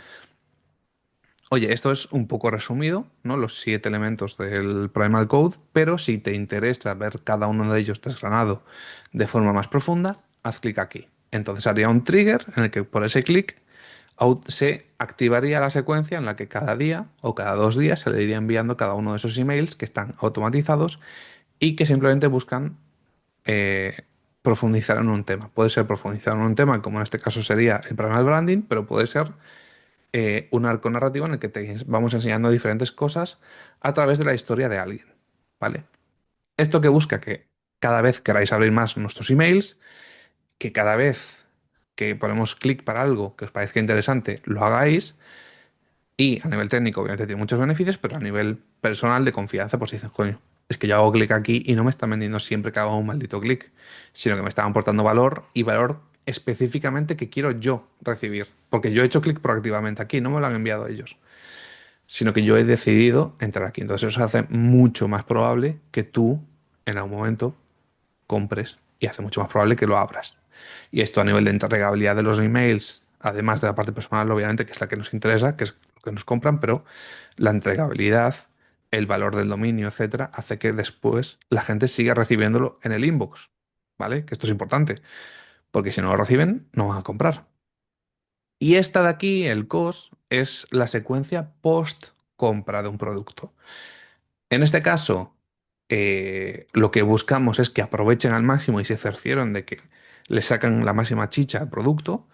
[SPEAKER 1] oye, esto es un poco resumido, ¿no? Los 7 elementos del Primal Code, pero si te interesa ver cada uno de ellos desgranado de forma más profunda, haz clic aquí. Entonces haría un trigger en el que por ese clic se activaría la secuencia en la que cada día o cada 2 días se le iría enviando cada uno de esos emails que están automatizados y que simplemente buscan eh, profundizar en un tema. Puede ser profundizar en un tema, como en este caso sería el personal branding, pero puede ser un arco narrativo en el que te vamos enseñando diferentes cosas a través de la historia de alguien, ¿vale? Esto que busca que cada vez queráis abrir más nuestros emails, que cada vez que ponemos clic para algo que os parezca interesante, lo hagáis. Y a nivel técnico, obviamente, tiene muchos beneficios, pero a nivel personal de confianza, pues dicen, coño, es que yo hago clic aquí y no me están vendiendo siempre que hago un maldito clic, sino que me están aportando valor y valor específicamente que quiero yo recibir. Porque yo he hecho clic proactivamente aquí, no me lo han enviado ellos, sino que yo he decidido entrar aquí. Entonces eso hace mucho más probable que tú, en algún momento, compres y hace mucho más probable que lo abras. Y esto a nivel de entregabilidad de los emails, además de la parte personal, obviamente, que es la que nos interesa, que es lo que nos compran, pero la entregabilidad, el valor del dominio, etcétera, hace que después la gente siga recibiéndolo en el inbox, ¿vale? Que esto es importante, porque si no lo reciben, no van a comprar. Y esta de aquí, el COS, es la secuencia post compra de un producto. En este caso, lo que buscamos es que aprovechen al máximo y se cercioren de que le sacan la máxima chicha al producto,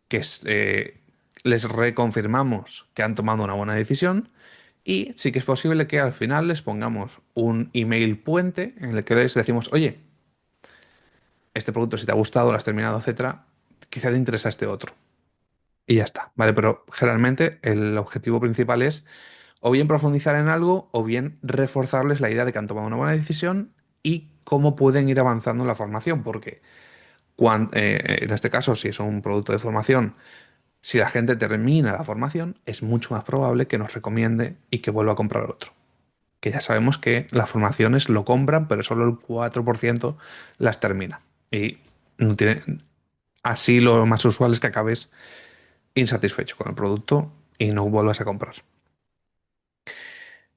[SPEAKER 1] les reconfirmamos que han tomado una buena decisión y sí que es posible que al final les pongamos un email puente en el que les decimos, oye, este producto si te ha gustado, lo has terminado, etcétera, quizá te interesa este otro. Y ya está, ¿vale? Pero generalmente el objetivo principal es o bien profundizar en algo o bien reforzarles la idea de que han tomado una buena decisión y cómo pueden ir avanzando en la formación, porque en este caso, si es un producto de formación, si la gente termina la formación, es mucho más probable que nos recomiende y que vuelva a comprar otro. Que ya sabemos que las formaciones lo compran, pero solo el 4% las termina. Y no tiene, así lo más usual es que acabes insatisfecho con el producto y no vuelvas a comprar.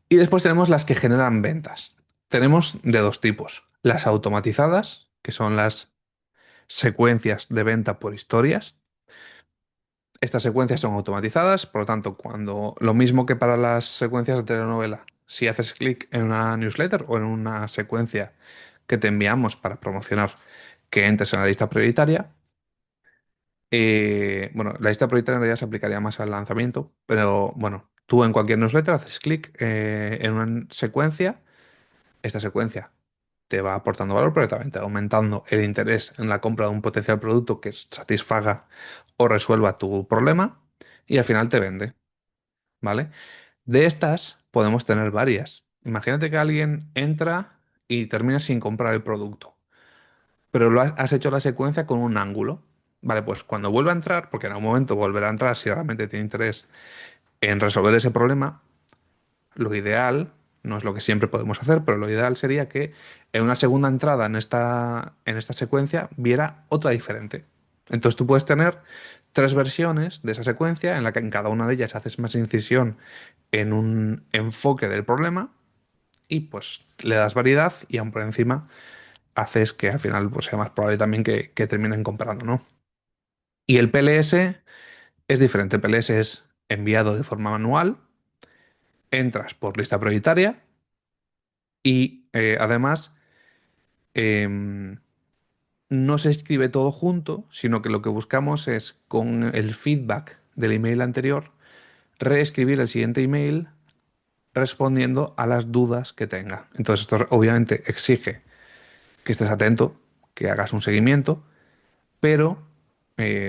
[SPEAKER 1] Y después tenemos las que generan ventas. Tenemos de dos tipos. Las automatizadas, que son las secuencias de venta por historias. Estas secuencias son automatizadas, por lo tanto, cuando lo mismo que para las secuencias de telenovela, si haces clic en una newsletter o en una secuencia que te enviamos para promocionar que entres en la lista prioritaria, bueno, la lista prioritaria en realidad se aplicaría más al lanzamiento, pero bueno, tú en cualquier newsletter haces clic en una secuencia, esta secuencia te va aportando valor, pero también te va aumentando el interés en la compra de un potencial producto que satisfaga o resuelva tu problema y al final te vende, ¿vale? De estas podemos tener varias. Imagínate que alguien entra y termina sin comprar el producto, pero has hecho la secuencia con un ángulo. Vale, pues cuando vuelva a entrar, porque en algún momento volverá a entrar si realmente tiene interés en resolver ese problema, lo ideal, no es lo que siempre podemos hacer, pero lo ideal sería que en una segunda entrada en esta secuencia viera otra diferente. Entonces tú puedes tener tres versiones de esa secuencia en la que en cada una de ellas haces más incisión en un enfoque del problema y pues le das variedad y aún por encima haces que al final pues, sea más probable también que terminen comprando, ¿no? Y el PLS es diferente. El PLS es enviado de forma manual, entras por lista prioritaria y además em, no se escribe todo junto, sino que lo que buscamos es con el feedback del email anterior reescribir el siguiente email respondiendo a las dudas que tenga. Entonces esto obviamente exige que estés atento, que hagas un seguimiento, pero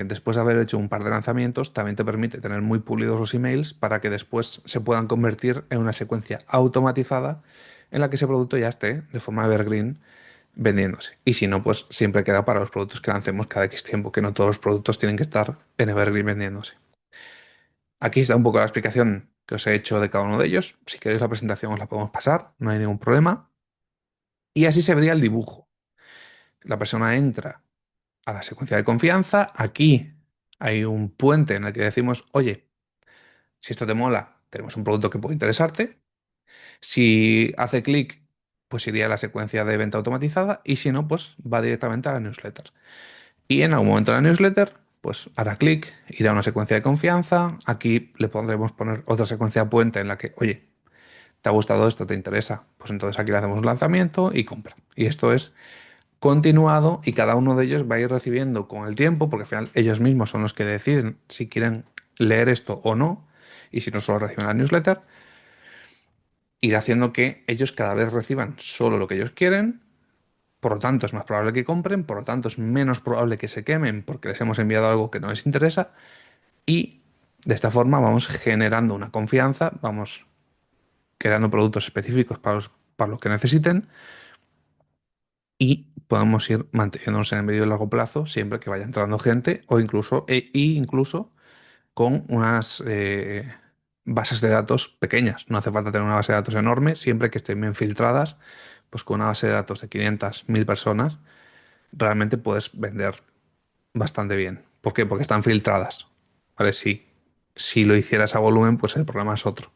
[SPEAKER 1] después de haber hecho un par de lanzamientos también te permite tener muy pulidos los emails para que después se puedan convertir en una secuencia automatizada en la que ese producto ya esté de forma evergreen vendiéndose. Y si no, pues siempre queda para los productos que lancemos cada X tiempo, que no todos los productos tienen que estar en evergreen vendiéndose. Aquí está un poco la explicación que os he hecho de cada uno de ellos. Si queréis la presentación os la podemos pasar, no hay ningún problema. Y así se vería el dibujo. La persona entra a la secuencia de confianza. Aquí hay un puente en el que decimos, oye, si esto te mola, tenemos un producto que puede interesarte. Si hace clic, pues iría a la secuencia de venta automatizada y si no, pues va directamente a la newsletter. Y en algún momento de la newsletter, pues hará clic, irá a una secuencia de confianza. Aquí le podremos poner otra secuencia puente en la que, oye, ¿te ha gustado esto? ¿Te interesa? Pues entonces aquí le hacemos un lanzamiento y compra. Y esto es continuado y cada uno de ellos va a ir recibiendo con el tiempo, porque al final ellos mismos son los que deciden si quieren leer esto o no, y si no solo reciben la newsletter, ir haciendo que ellos cada vez reciban solo lo que ellos quieren, por lo tanto es más probable que compren, por lo tanto es menos probable que se quemen porque les hemos enviado algo que no les interesa, y de esta forma vamos generando una confianza, vamos creando productos específicos para los que necesiten y podemos ir manteniéndonos en el medio y largo plazo siempre que vaya entrando gente o incluso con unas bases de datos pequeñas. No hace falta tener una base de datos enorme, siempre que estén bien filtradas, pues con una base de datos de 500, 1000 personas, realmente puedes vender bastante bien. ¿Por qué? Porque están filtradas. ¿Vale? Si lo hicieras a volumen, pues el problema es otro.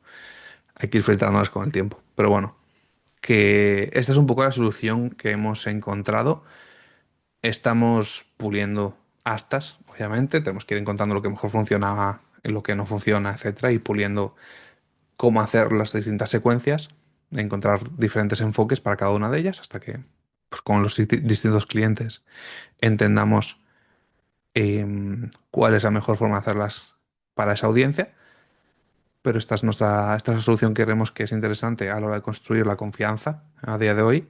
[SPEAKER 1] Hay que ir filtrándolas con el tiempo. Pero bueno, que esta es un poco la solución que hemos encontrado. Estamos puliendo astas, obviamente. Tenemos que ir encontrando lo que mejor funciona, lo que no funciona, etcétera, y puliendo cómo hacer las distintas secuencias, encontrar diferentes enfoques para cada una de ellas, hasta que, pues, con los distintos clientes entendamos cuál es la mejor forma de hacerlas para esa audiencia. Pero esta es la solución que creemos que es interesante a la hora de construir la confianza a día de hoy.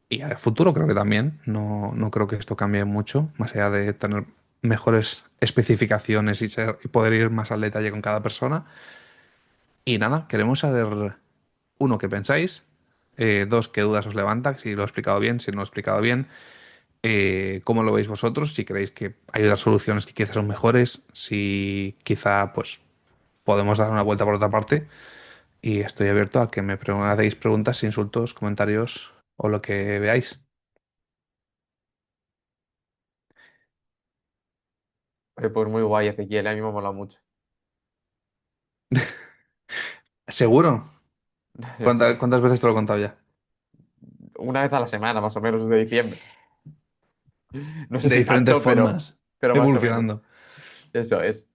[SPEAKER 1] Y a futuro creo que también. No creo que esto cambie mucho, más allá de tener mejores especificaciones y poder ir más al detalle con cada persona. Y nada, queremos saber, uno, qué pensáis, dos, qué dudas os levanta, si lo he explicado bien, si no lo he explicado bien, cómo lo veis vosotros, si creéis que hay otras soluciones que quizás son mejores, si quizá pues podemos dar una vuelta por otra parte. Y estoy abierto a que me hacéis preguntas, insultos, comentarios o lo que veáis.
[SPEAKER 3] Pues muy guay, Ezequiel, a mí me mola mucho.
[SPEAKER 1] ¿Seguro? ¿Cuántas veces te lo he contado ya?
[SPEAKER 3] Una vez a la semana, más o menos, desde diciembre. No sé
[SPEAKER 1] De
[SPEAKER 3] si
[SPEAKER 1] diferentes
[SPEAKER 3] tanto,
[SPEAKER 1] formas,
[SPEAKER 3] pero más o menos.
[SPEAKER 1] evolucionando.
[SPEAKER 3] Eso es.